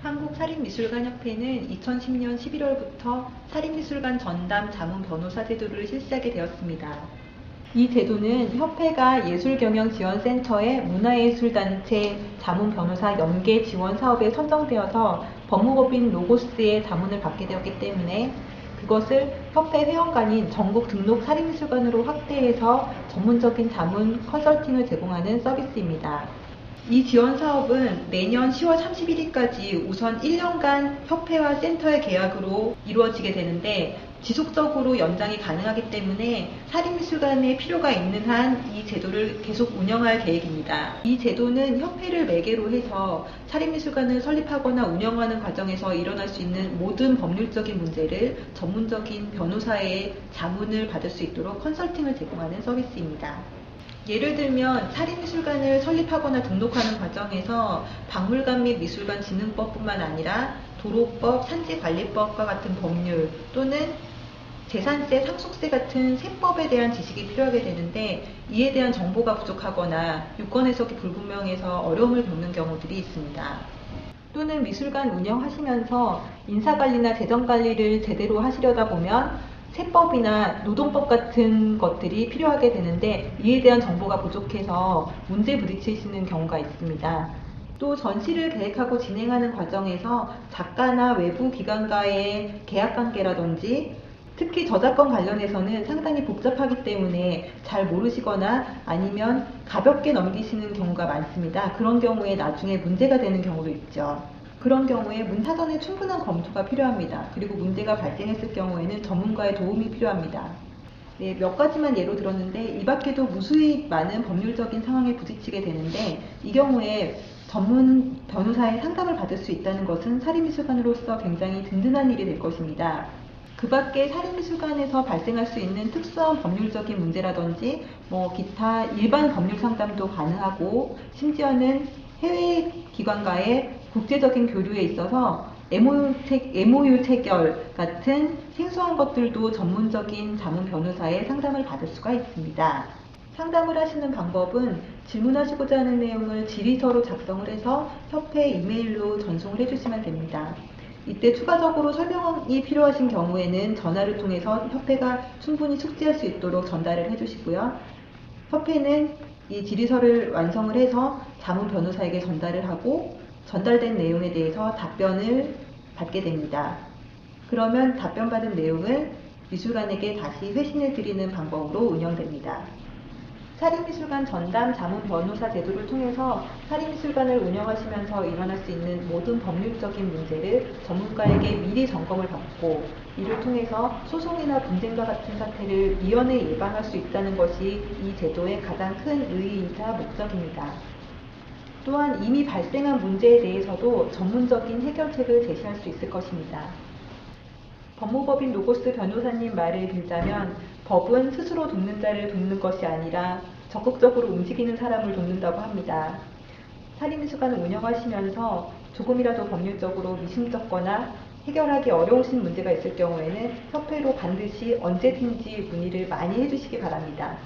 한국사립미술관협회는 2010년 11월부터 사립미술관 전담 자문 변호사 제도를 실시하게 되었습니다. 이 제도는 협회가 예술경영지원센터의 문화예술단체 자문 변호사 연계 지원 사업에 선정되어서 법무법인 로고스의 자문을 받게 되었기 때문에 그것을 협회 회원관인 전국 등록 사립미술관으로 확대해서 전문적인 자문 컨설팅을 제공하는 서비스입니다. 이 지원 사업은 내년 10월 31일까지 우선 1년간 협회와 센터의 계약으로 이루어지게 되는데 지속적으로 연장이 가능하기 때문에 사립미술관에 필요가 있는 한 이 제도를 계속 운영할 계획입니다. 이 제도는 협회를 매개로 해서 사립미술관을 설립하거나 운영하는 과정에서 일어날 수 있는 모든 법률적인 문제를 전문적인 변호사의 자문을 받을 수 있도록 컨설팅을 제공하는 서비스입니다. 예를 들면 사립미술관을 설립하거나 등록하는 과정에서 박물관 및 미술관 진흥법뿐만 아니라 도로법, 산지관리법과 같은 법률 또는 재산세, 상속세 같은 세법에 대한 지식이 필요하게 되는데 이에 대한 정보가 부족하거나 유권 해석이 불분명해서 어려움을 겪는 경우들이 있습니다. 또는 미술관 운영하시면서 인사관리나 재정관리를 제대로 하시려다 보면 세법이나 노동법 같은 것들이 필요하게 되는데 이에 대한 정보가 부족해서 문제에 부딪히시는 경우가 있습니다. 또 전시를 계획하고 진행하는 과정에서 작가나 외부 기관과의 계약관계라든지 특히 저작권 관련해서는 상당히 복잡하기 때문에 잘 모르시거나 아니면 가볍게 넘기시는 경우가 많습니다. 그런 경우에 나중에 문제가 되는 경우도 있죠. 그런 경우에 사전에 충분한 검토가 필요합니다. 그리고 문제가 발생했을 경우에는 전문가의 도움이 필요합니다. 네, 몇 가지만 예로 들었는데 이 밖에도 무수히 많은 법률적인 상황에 부딪히게 되는데 이 경우에 전문 변호사의 상담을 받을 수 있다는 것은 사립미술관으로서 굉장히 든든한 일이 될 것입니다. 그 밖에 사립미술관에서 발생할 수 있는 특수한 법률적인 문제라든지 기타 일반 법률 상담도 가능하고 심지어는 해외 기관과의 국제적인 교류에 있어서 MOU 체결 같은 생소한 것들도 전문적인 자문 변호사의 상담을 받을 수가 있습니다. 상담을 하시는 방법은 질문하시고자 하는 내용을 질의서로 작성을 해서 협회 이메일로 전송을 해주시면 됩니다. 이때 추가적으로 설명이 필요하신 경우에는 전화를 통해서 협회가 충분히 숙지할 수 있도록 전달을 해주시고요. 협회는 이 질의서를 완성을 해서 자문 변호사에게 전달을 하고 전달된 내용에 대해서 답변을 받게 됩니다. 그러면 답변받은 내용을 미술관에게 다시 회신을 드리는 방법으로 운영됩니다. 사립미술관 전담 자문 변호사 제도를 통해서 사립미술관을 운영하시면서 일어날 수 있는 모든 법률적인 문제를 전문가에게 미리 점검을 받고 이를 통해서 소송이나 분쟁과 같은 사태를 미연에 예방할 수 있다는 것이 이 제도의 가장 큰 의의이자 목적입니다. 또한 이미 발생한 문제에 대해서도 전문적인 해결책을 제시할 수 있을 것입니다. 법무법인 로고스 변호사님 말을 빌자면 법은 스스로 돕는 자를 돕는 것이 아니라 적극적으로 움직이는 사람을 돕는다고 합니다. 사립미술관을 운영하시면서 조금이라도 법률적으로 미심쩍거나 해결하기 어려우신 문제가 있을 경우에는 협회로 반드시 언제든지 문의를 많이 해주시기 바랍니다.